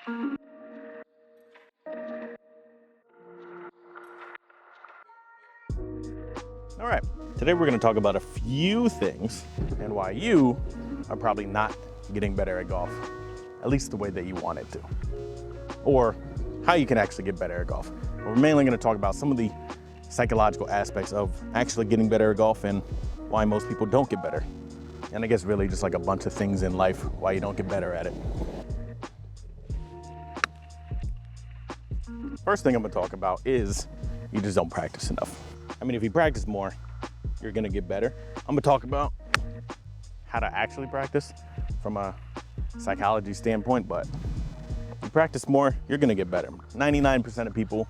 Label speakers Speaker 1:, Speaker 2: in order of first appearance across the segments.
Speaker 1: All right, today we're going to talk about a few things and why you are probably not getting better at golf, at least the way that you want it to, or how you can actually get better at golf. We're mainly going to talk about some of the psychological aspects of actually getting better at golf and why most people don't get better. And I guess really just like a bunch of things in life why you don't get better at it. First thing I'm going to talk about is you just don't practice enough. I mean, if you practice more, you're gonna get better. I'm gonna talk about how to actually practice from a psychology standpoint, but if you practice more, you're gonna get better. 99% of people,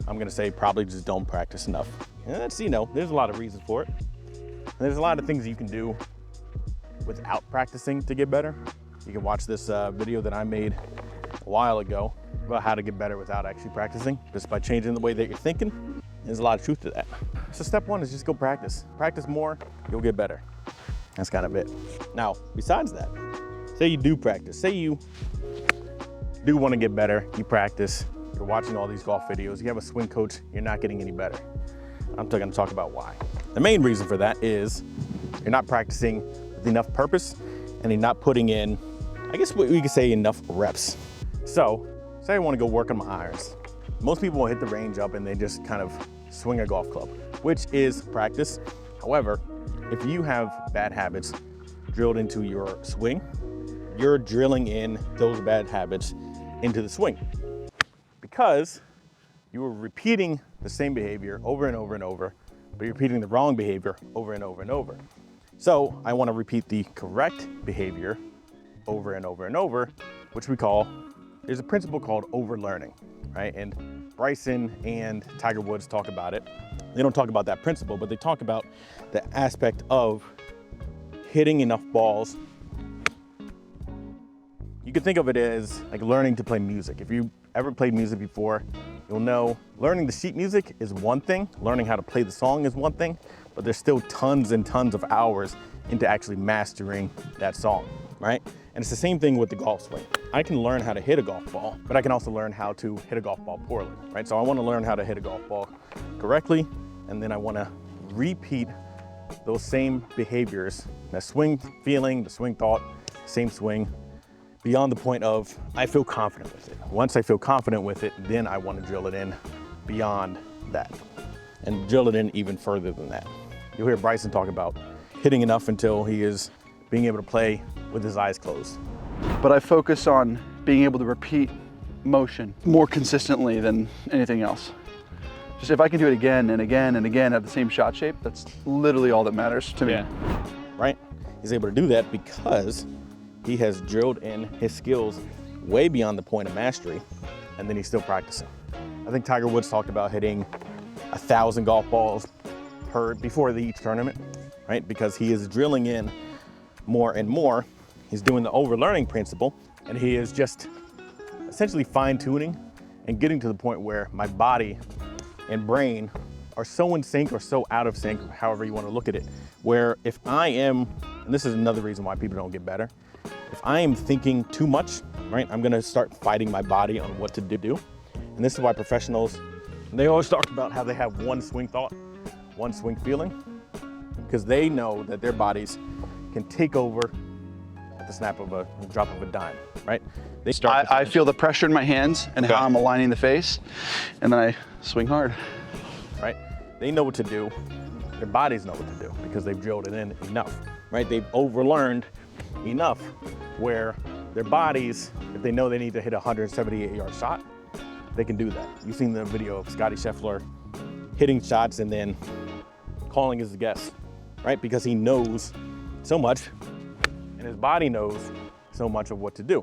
Speaker 1: I'm gonna say, probably just don't practice enough. And that's, there's a lot of reasons for it. And there's a lot of things you can do without practicing to get better. You can watch this video that I made a while ago about how to get better without actually practicing, just by changing the way that you're thinking. There's a lot of truth to that. So step one is just go practice. Practice more, you'll get better. That's kind of it. Now, besides that, say you do practice. Say you do want to get better, you practice, you're watching all these golf videos, you have a swing coach, you're not getting any better. I'm going to talk about why. The main reason for that is you're not practicing with enough purpose and you're not putting in, I guess we could say, enough reps. So, say I want to go work on my irons. Most people will hit the range up and they just kind of swing a golf club, which is practice. However, if you have bad habits drilled into your swing, you're drilling in those bad habits into the swing because you are repeating the same behavior over and over and over, but you're repeating the wrong behavior over and over and over. So I want to repeat the correct behavior over and over and over, which there's a principle called overlearning, right? And Bryson and Tiger Woods talk about it. They don't talk about that principle, but they talk about the aspect of hitting enough balls. You can think of it as like learning to play music. If you ever played music before, you'll know learning the sheet music is one thing, learning how to play the song is one thing, but there's still tons and tons of hours into actually mastering that song, right? And it's the same thing with the golf swing. I can learn how to hit a golf ball, but I can also learn how to hit a golf ball poorly, right? So I want to learn how to hit a golf ball correctly, and then I want to repeat those same behaviors, that swing feeling, the swing thought, same swing, beyond the point of I feel confident with it. Once I feel confident with it, then I want to drill it in beyond that and drill it in even further than that. You'll hear Bryson talk about hitting enough until he is being able to play with his eyes closed.
Speaker 2: But I focus on being able to repeat motion more consistently than anything else. Just if I can do it again and again and again at the same shot shape, that's literally all that matters to me.
Speaker 1: Yeah. Right? He's able to do that because he has drilled in his skills way beyond the point of mastery, and then he's still practicing. I think Tiger Woods talked about hitting 1,000 golf balls before each tournament, right? Because he is drilling in more and more. He's doing the overlearning principle, and he is just essentially fine-tuning and getting to the point where my body and brain are so in sync or so out of sync, however you want to look at it, where if I am, and this is another reason why people don't get better, if I am thinking too much, right, I'm gonna start fighting my body on what to do. And this is why professionals, they always talk about how they have one swing thought, one swing feeling, because they know that their bodies can take over at the snap of a drop of a dime, right? They start.
Speaker 2: I feel the pressure in my hands and how I'm aligning the face, and then I swing hard.
Speaker 1: Right? They know what to do. Their bodies know what to do because they've drilled it in enough, right? They've overlearned enough where their bodies, if they know they need to hit a 178-yard shot, they can do that. You've seen the video of Scotty Scheffler hitting shots and then calling his guess, right? Because he knows so much and his body knows so much of what to do,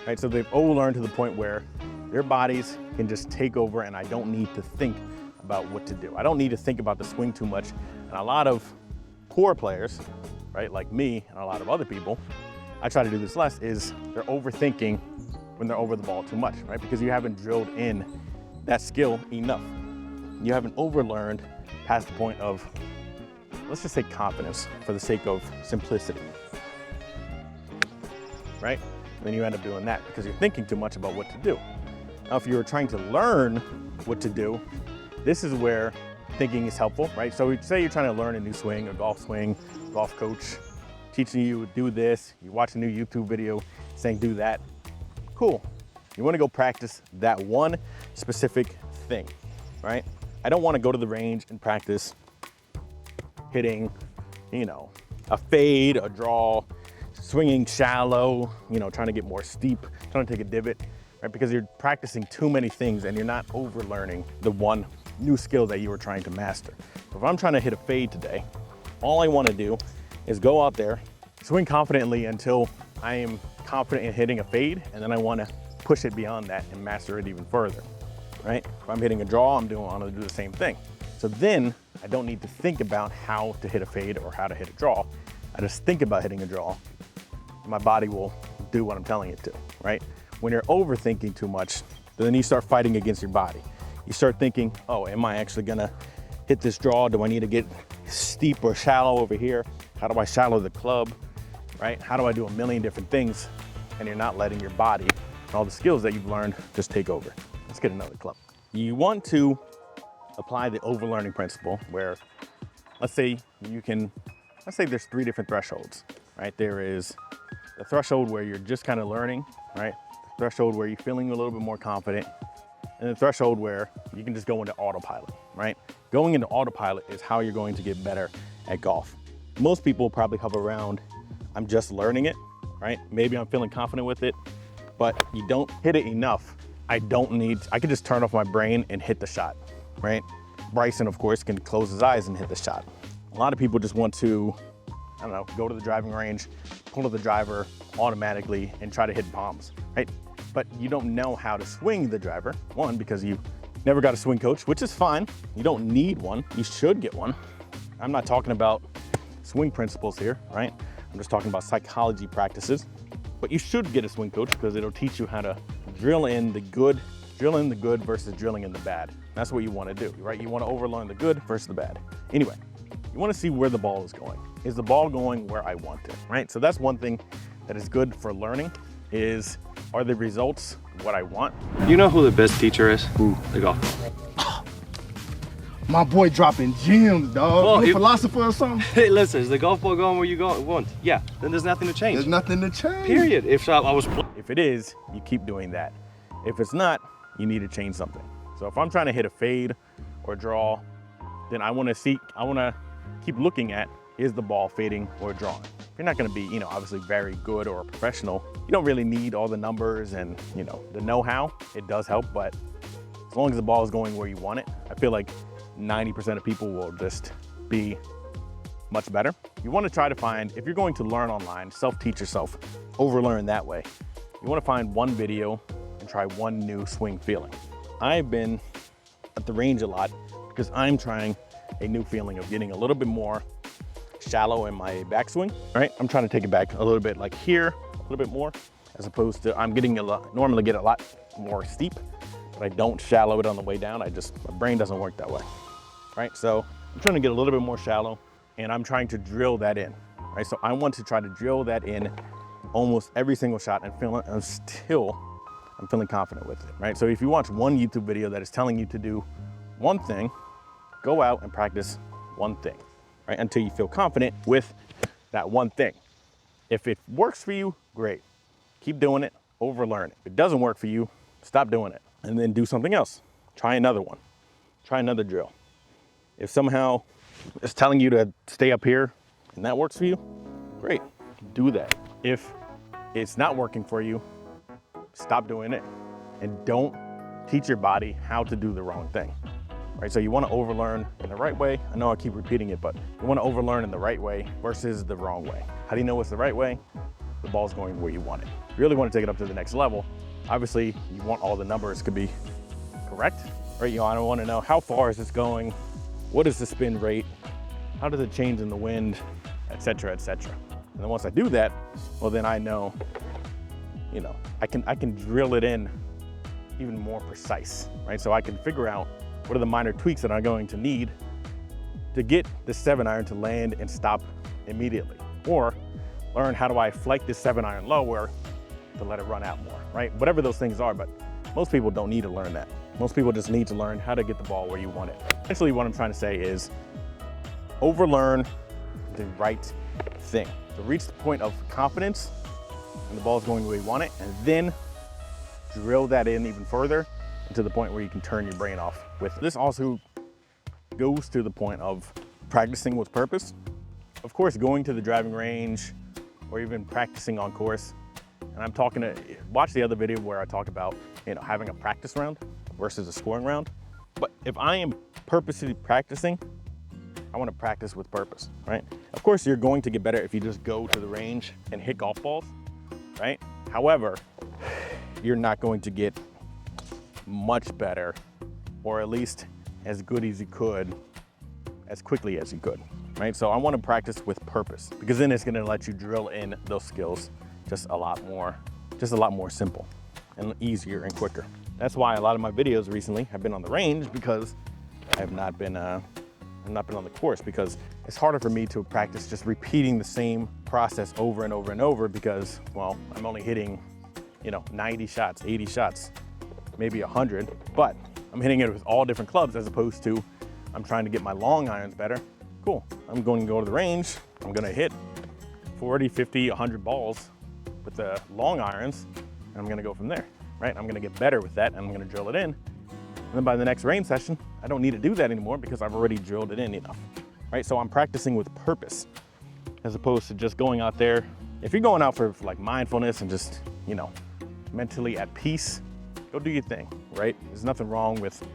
Speaker 1: right? So they've overlearned to the point where their bodies can just take over and I don't need to think about what to do. I don't need to think about the swing too much. And a lot of poor players, right, like me and a lot of other people, I try to do this less, is they're overthinking when they're over the ball too much, right? Because you haven't drilled in that skill enough. You haven't overlearned past the point of, let's just say, confidence for the sake of simplicity, right? then you end up doing that because you're thinking too much about what to do. Now, if you're trying to learn what to do, this is where thinking is helpful, right? So say you're trying to learn a new swing, a golf swing, golf coach teaching you do this, you watch a new YouTube video saying do that. Cool. You want to go practice that one specific thing, right? I don't want to go to the range and practice hitting, a fade, a draw, swinging shallow, trying to get more steep, trying to take a divot, right? Because you're practicing too many things and you're not overlearning the one new skill that you were trying to master. So if I'm trying to hit a fade today, all I want to do is go out there, swing confidently until I am confident in hitting a fade, and then I want to push it beyond that and master it even further, right? If I'm hitting a draw, I'm going to do the same thing. So then I don't need to think about how to hit a fade or how to hit a draw. I just think about hitting a draw, and my body will do what I'm telling it to, right? When you're overthinking too much, then you start fighting against your body. You start thinking, oh, am I actually gonna hit this draw? Do I need to get steep or shallow over here? How do I shallow the club, right? How do I do a million different things? And you're not letting your body and all the skills that you've learned just take over. Let's get another club. You want to apply the overlearning principle where, let's say there's 3 different thresholds, right? There is the threshold where you're just kind of learning, right? The threshold where you're feeling a little bit more confident, and the threshold where you can just go into autopilot, right? Going into autopilot is how you're going to get better at golf. Most people probably hover around, I'm just learning it, right? Maybe I'm feeling confident with it, but you don't hit it enough. I can just turn off my brain and hit the shot, right? Bryson, of course, can close his eyes and hit the shot. A lot of people just want to, go to the driving range, pull to the driver automatically and try to hit bombs, right? But you don't know how to swing the driver. One, because you never got a swing coach, which is fine. You don't need one, you should get one. I'm not talking about swing principles here, right? I'm just talking about psychology practices. But you should get a swing coach because it'll teach you how to drill in the good versus drilling in the bad. That's what you want to do, right? You want to overlearn the good versus the bad. Anyway, you want to see where the ball is going. Is the ball going where I want it, right? So that's one thing that is good for learning is, are the results what I want?
Speaker 3: You know who the best teacher is? Who? The golf ball.
Speaker 4: My boy dropping gems, dog.
Speaker 3: Well,
Speaker 4: you a philosopher or something?
Speaker 3: Hey, listen, is the golf ball going where you want? Yeah, then there's nothing to change.
Speaker 4: There's nothing to change.
Speaker 3: Period. If
Speaker 1: it is, you keep doing that. If it's not, you need to change something. So if I'm trying to hit a fade or draw, then I want to keep looking at, is the ball fading or drawing? You're not going to be, obviously very good or professional. You don't really need all the numbers and, the know-how. It does help, but as long as the ball is going where you want it, I feel like 90% of people will just be much better. You want to try to find, if you're going to learn online, self-teach yourself, overlearn that way. You want to find one video and try one new swing feeling. I've been at the range a lot because I'm trying a new feeling of getting a little bit more shallow in my backswing, right? I'm trying to take it back a little bit like here, a little bit more, as opposed to normally get a lot more steep, but I don't shallow it on the way down. My brain doesn't work that way, right? So I'm trying to get a little bit more shallow and I'm trying to drill that in, right? So I want to try to drill that in almost every single shot and I'm feeling confident with it, right? So if you watch one YouTube video that is telling you to do one thing, go out and practice one thing, right? Until you feel confident with that one thing. If it works for you, great. Keep doing it, overlearn it. If it doesn't work for you, stop doing it and then do something else. Try another one, try another drill. If somehow it's telling you to stay up here and that works for you, great, do that. If it's not working for you, stop doing it and don't teach your body how to do the wrong thing, right? So you want to overlearn in the right way. I know I keep repeating it, but you want to overlearn in the right way versus the wrong way. How do you know what's the right way? The ball's going where you want it. If you really want to take it up to the next level, obviously you want all the numbers to be correct, right? I don't want to know how far is this going? What is the spin rate? How does it change in the wind, et cetera, et cetera. And then once I do that, well, then I know, I can drill it in even more precise, right? So I can figure out what are the minor tweaks that I'm going to need to get the 7-iron to land and stop immediately. Or learn how do I flight this 7-iron lower to let it run out more, right? Whatever those things are, but most people don't need to learn that. Most people just need to learn how to get the ball where you want it. Essentially, what I'm trying to say is overlearn the right thing. To reach the point of confidence and the ball is going where you want it, and then drill that in even further to the point where you can turn your brain off with it. This also goes to the point of practicing with purpose. Of course, going to the driving range or even practicing on course. And I'm talking to, watch the other video where I talk about, having a practice round versus a scoring round. But if I am purposely practicing, I want to practice with purpose, right? Of course, you're going to get better if you just go to the range and hit golf balls, right? However, you're not going to get much better, or at least as good as you could, as quickly as you could, right? So I want to practice with purpose, because then it's going to let you drill in those skills just a lot more simple and easier and quicker. That's why a lot of my videos recently have been on the range, because I have not been on the course, because it's harder for me to practice just repeating the same process over and over and over, because, well, I'm only hitting, 90 shots, 80 shots, maybe 100, but I'm hitting it with all different clubs, as opposed to I'm trying to get my long irons better. Cool, I'm going to go to the range, I'm gonna hit 40, 50, 100 balls with the long irons, and I'm gonna go from there, right? I'm gonna get better with that, and I'm gonna drill it in. And then by the next range session, I don't need to do that anymore, because I've already drilled it in enough, right? So I'm practicing with purpose, as opposed to just going out there. If you're going out for like mindfulness and just, mentally at peace, go do your thing, right? There's nothing wrong with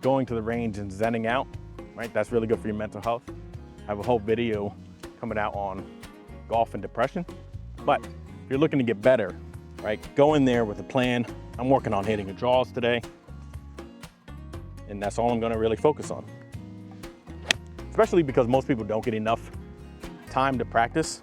Speaker 1: going to the range and zenning out, right? That's really good for your mental health. I have a whole video coming out on golf and depression. But if you're looking to get better, right, go in there with a plan. I'm working on hitting draws today, and that's all I'm gonna really focus on. Especially because most people don't get enough time to practice,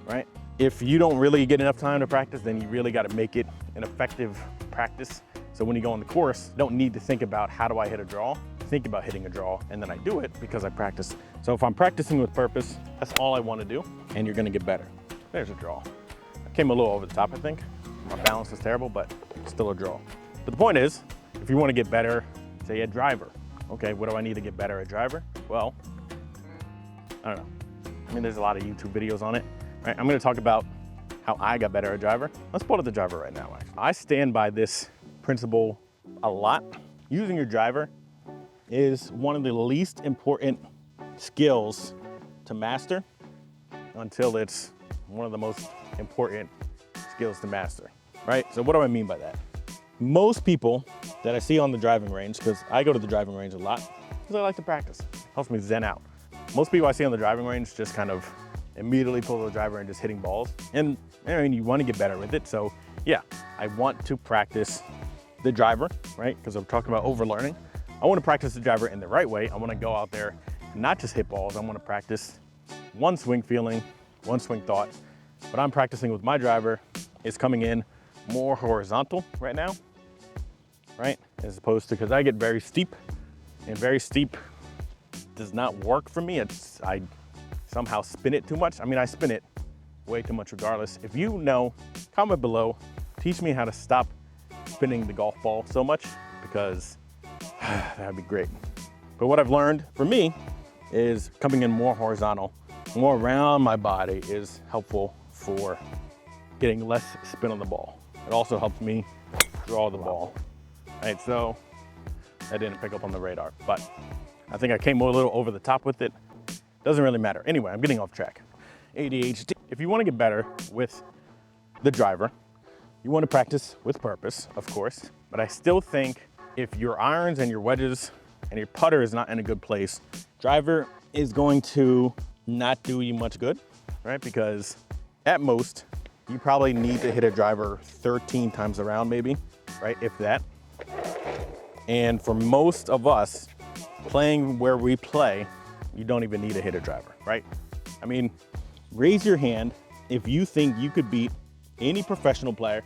Speaker 1: right? If you don't really get enough time to practice, then you really gotta make it an effective practice. So when you go on the course, you don't need to think about how do I hit a draw, think about hitting a draw, and then I do it because I practice. So if I'm practicing with purpose, that's all I wanna do, and you're gonna get better. There's a draw. I came a little over the top, I think. My balance is terrible, but still a draw. But the point is, if you wanna get better, say at driver. Okay, what do I need to get better at driver? Well, I don't know. I mean, there's a lot of YouTube videos on it, right? I'm gonna talk about how I got better at driver. Let's pull up the driver right now, actually. I stand by this principle a lot. Using your driver is one of the least important skills to master until it's one of the most important skills to master, right? So what do I mean by that? Most people that I see on the driving range, because I go to the driving range a lot, because I like to practice. It helps me zen out. Most people I see on the driving range just kind of immediately pull the driver and just hitting balls. And I mean, you want to get better with it. So yeah, I want to practice the driver, right? Because I'm talking about overlearning. I want to practice the driver in the right way. I want to go out there and not just hit balls. I want to practice one swing feeling, one swing thought. What I'm practicing with my driver is coming in more horizontal right now, right? As opposed to, because I get very steep, and very steep does not work for me. I somehow spin it too much. I mean, I spin it way too much regardless. If you know, comment below, teach me how to stop spinning the golf ball so much, because that'd be great. But what I've learned for me is coming in more horizontal, more around my body is helpful for getting less spin on the ball. It also helps me draw the ball, right? So I didn't pick up on the radar, but I think I came a little over the top with it. Doesn't really matter. Anyway, I'm getting off track. ADHD. If you want to get better with the driver, you want to practice with purpose, of course, but I still think if your irons and your wedges and your putter is not in a good place, driver is going to not do you much good, right? Because at most, you probably need to hit a driver 13 times around maybe, right? If that. And for most of us, playing where we play, you don't even need to hit a driver, right? I mean, raise your hand if you think you could beat any professional player.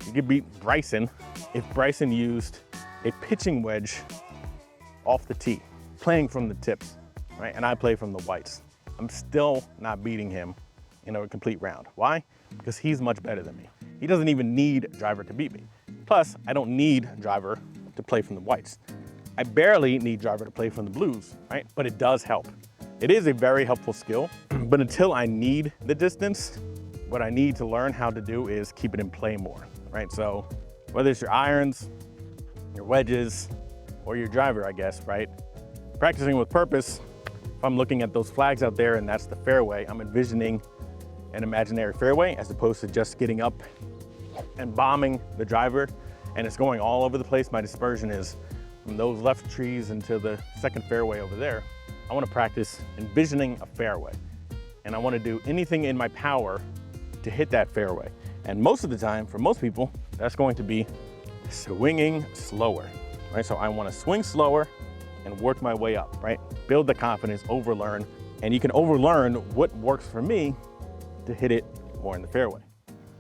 Speaker 1: You could beat Bryson if Bryson used a pitching wedge off the tee, playing from the tips, right? And I play from the whites. I'm still not beating him in a complete round. Why? Because he's much better than me. He doesn't even need driver to beat me. Plus, I don't need driver to play from the whites. I barely need driver to play from the blues, right? But it does help. It is a very helpful skill, but until I need the distance, what I need to learn how to do is keep it in play more, right? So whether it's your irons, your wedges, or your driver, I guess, right? Practicing with purpose, if I'm looking at those flags out there and that's the fairway, I'm envisioning an imaginary fairway as opposed to just getting up and bombing the driver and it's going all over the place. My dispersion is from those left trees into the second fairway over there. I want to practice envisioning a fairway and I want to do anything in my power to hit that fairway. And most of the time, for most people, that's going to be swinging slower, right? So I want to swing slower and work my way up, right? Build the confidence, overlearn, and you can overlearn what works for me to hit it more in the fairway.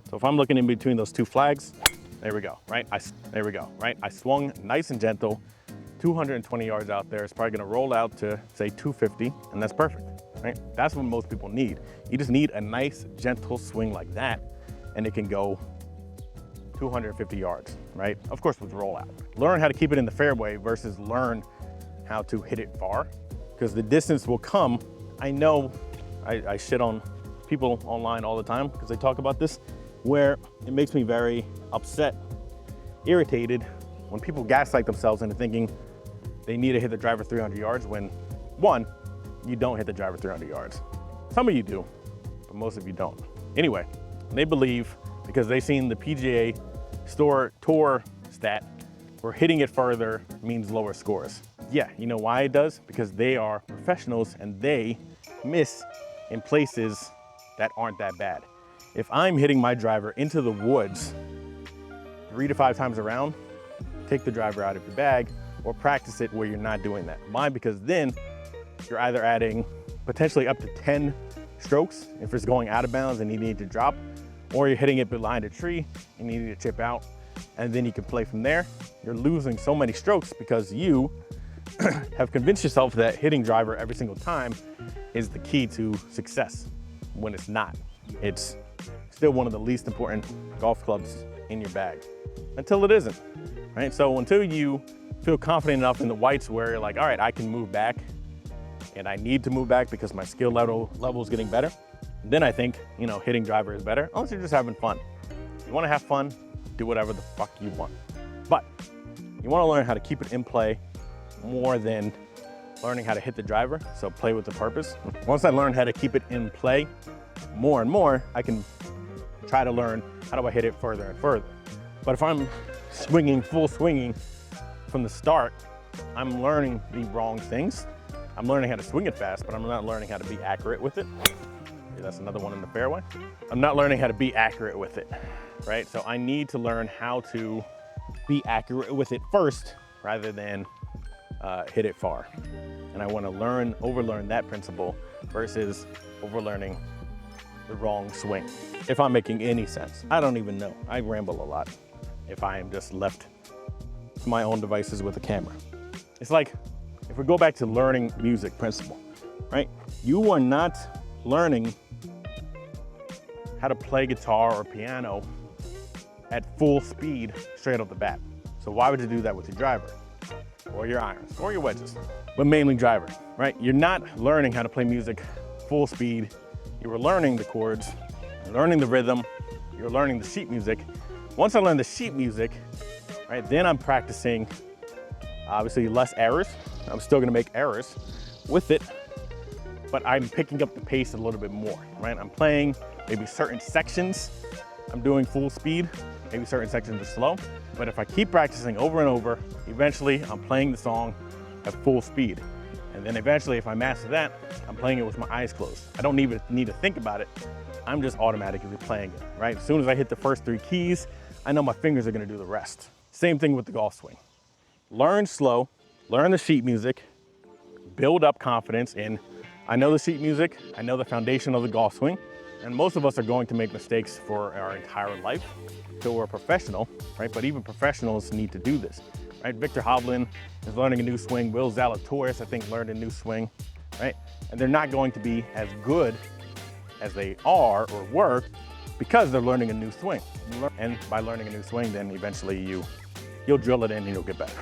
Speaker 1: So if I'm looking in between those two flags, there we go, right? There we go, right? I swung nice and gentle, 220 yards out there. It's probably gonna roll out to say 250, and that's perfect, right? That's what most people need. You just need a nice, gentle swing like that, and it can go 250 yards, right? Of course, with rollout. Learn how to keep it in the fairway versus learn how to hit it far, because the distance will come. I know I shit on people online all the time because they talk about this, where it makes me very upset, irritated when people gaslight themselves into thinking they need to hit the driver 300 yards when, one, you don't hit the driver 300 yards. Some of you do, but most of you don't. Anyway, they believe because they've seen the PGA Tour stat where hitting it further means lower scores. Yeah, you know why it does? Because they are professionals and they miss in places that aren't that bad. If I'm hitting my driver into the woods 3 to 5 times around, take the driver out of your bag or practice it where you're not doing that. Why? Because then you're either adding potentially up to 10 strokes if it's going out of bounds and you need to drop, or you're hitting it behind a tree and you need to chip out, and then you can play from there. You're losing so many strokes because you have convinced yourself that hitting driver every single time is the key to success, when it's not. It's still one of the least important golf clubs in your bag until it isn't, right? So until you feel confident enough in the whites where you're like, all right, I can move back and I need to move back because my skill level is getting better, then I think, you know, hitting driver is better, unless you're just having fun. If you want to have fun, do whatever the fuck you want. But you want to learn how to keep it in play more than learning how to hit the driver, so play with the purpose. Once I learn how to keep it in play more and more, I can try to learn how do I hit it further and further. But if I'm swinging, full swinging from the start, I'm learning the wrong things. I'm learning how to swing it fast, but I'm not learning how to be accurate with it. Okay, that's another one in the fairway. I'm not learning how to be accurate with it, right? So I need to learn how to be accurate with it first rather than hit it far. And I want to overlearn that principle versus overlearning the wrong swing. If I'm making any sense. I don't even know. I ramble a lot if I am just left to my own devices with a camera. It's like, if we go back to learning music principle, right? You are not learning how to play guitar or piano at full speed straight off the bat. So why would you do that with your driver or your irons or your wedges, but mainly driver, right? You're not learning how to play music full speed. You were learning the chords, you're learning the rhythm, you're learning the sheet music. Once I learn the sheet music, right, then I'm practicing obviously less errors. I'm still gonna make errors with it, but I'm picking up the pace a little bit more, right? I'm playing maybe certain sections, I'm doing full speed, maybe certain sections are slow, but if I keep practicing over and over, eventually I'm playing the song at full speed. And then eventually, if I master that, I'm playing it with my eyes closed. I don't even need to think about it. I'm just automatically playing it, right? As soon as I hit the first 3 keys, I know my fingers are gonna do the rest. Same thing with the golf swing. Learn slow, learn the sheet music, build up confidence in, I know the sheet music, I know the foundation of the golf swing, and most of us are going to make mistakes for our entire life until we're a professional, right? But even professionals need to do this, right? Victor Hovland is learning a new swing. Will Zalatoris, I think, learned a new swing, right? And they're not going to be as good as they are or were because they're learning a new swing. And by learning a new swing, then eventually you'll drill it in and you'll get better.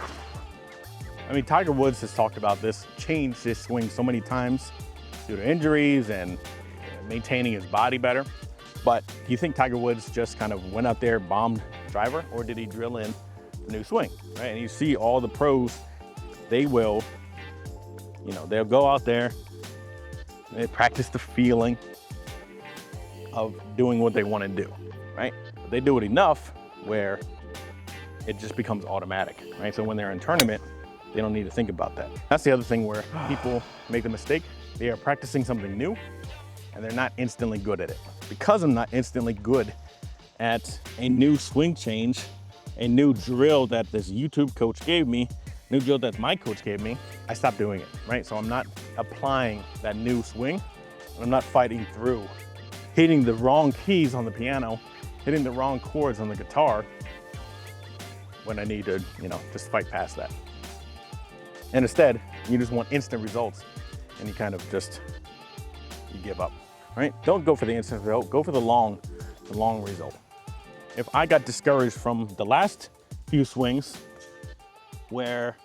Speaker 1: I mean, Tiger Woods has talked about this, changed his swing so many times due to injuries and maintaining his body better. But do you think Tiger Woods just kind of went out there, bombed driver, or did he drill in the new swing, right? And you see all the pros, they will, they'll go out there, they practice the feeling of doing what they want to do, right? But they do it enough where it just becomes automatic, right? So when they're in tournament, they don't need to think about that. That's the other thing where people make the mistake. They are practicing something new and they're not instantly good at it. Because I'm not instantly good at a new swing change, a new drill that this YouTube coach gave me, new drill that my coach gave me, I stopped doing it, right? So I'm not applying that new swing, and I'm not fighting through hitting the wrong keys on the piano, hitting the wrong chords on the guitar when I need to, just fight past that. And instead, you just want instant results and you kind of you give up, right? Don't go for the instant result, go for the long result. If I got discouraged from the last few swings where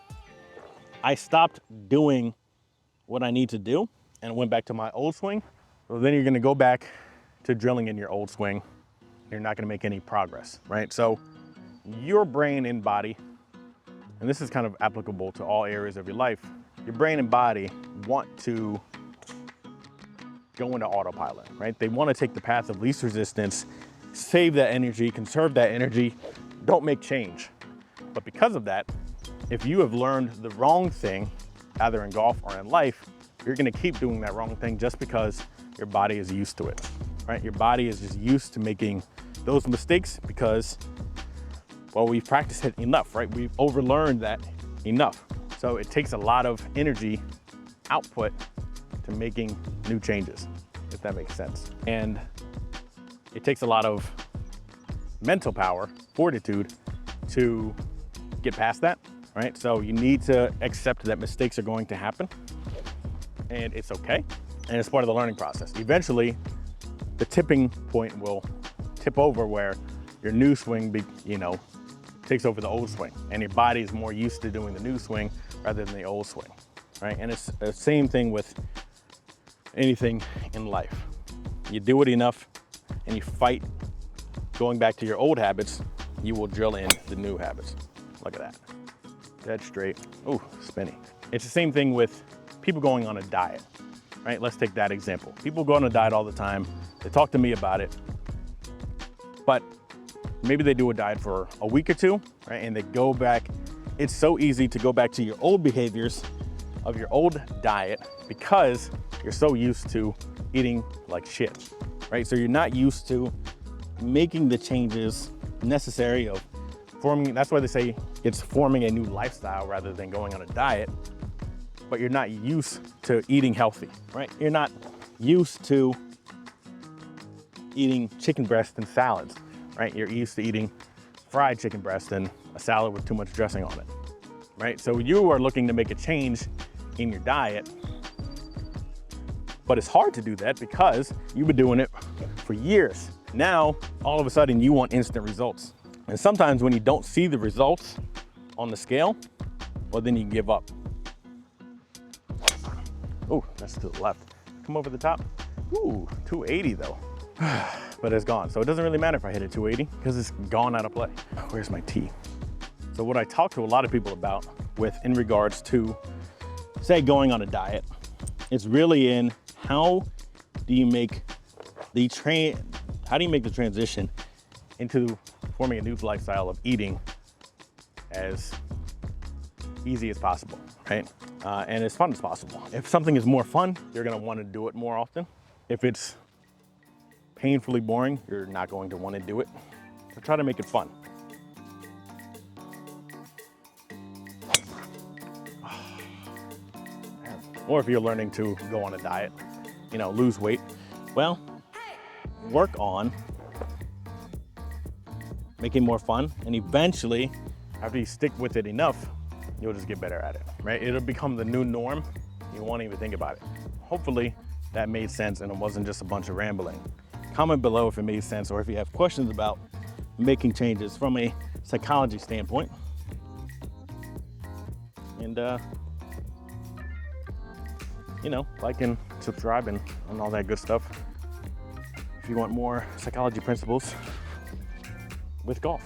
Speaker 1: I stopped doing what I need to do and went back to my old swing, well, then you're gonna go back to drilling in your old swing. You're not gonna make any progress, right? So your brain and body, and this is kind of applicable to all areas of your life, your brain and body want to go into autopilot, right? They want to take the path of least resistance, save that energy, conserve that energy, don't make change. But because of that, if you have learned the wrong thing, either in golf or in life, you're gonna keep doing that wrong thing just because your body is used to it, right? Your body is just used to making those mistakes because, well, we've practiced it enough, right? We've overlearned that enough. So it takes a lot of energy output to making new changes, if that makes sense. And it takes a lot of mental power, fortitude, to get past that, right? So you need to accept that mistakes are going to happen and it's okay. And it's part of the learning process. Eventually, the tipping point will tip over where your new swing, takes over the old swing, and your body is more used to doing the new swing rather than the old swing, right? And it's the same thing with anything in life. You do it enough and you fight going back to your old habits, you will drill in the new habits. Look at that. Dead straight. Ooh, spinny. It's the same thing with people going on a diet, right? Let's take that example. People go on a diet all the time. They talk to me about it, but maybe they do a diet for a week or two, right? And they go back. It's so easy to go back to your old behaviors of your old diet because you're so used to eating like shit, right? So you're not used to making the changes necessary of forming. That's why they say it's forming a new lifestyle rather than going on a diet, but you're not used to eating healthy, right? You're not used to eating chicken breast and salads, right? You're used to eating fried chicken breast and a salad with too much dressing on it, right? So you are looking to make a change in your diet, but it's hard to do that because you've been doing it for years. Now, all of a sudden you want instant results. And sometimes when you don't see the results on the scale, well, then you give up. Oh, that's to the left. Come over the top. Ooh, 280 though. But it's gone. So it doesn't really matter if I hit a 280 because it's gone out of play. Where's my tee? So what I talk to a lot of people about in regards to, say, going on a diet, it's really in how do you make the transition into forming a new lifestyle of eating as easy as possible, right? And as fun as possible. If something is more fun, you're gonna wanna do it more often. If it's painfully boring, you're not going to wanna do it. So try to make it fun. Or if you're learning to go on a diet, lose weight, well, work on making more fun, and eventually, after you stick with it enough, you'll just get better at it, right? It'll become the new norm. You won't even think about it. Hopefully that made sense and it wasn't just a bunch of rambling. Comment below if it made sense or if you have questions about making changes from a psychology standpoint. And you know, like and subscribe and all that good stuff if you want more psychology principles with golf.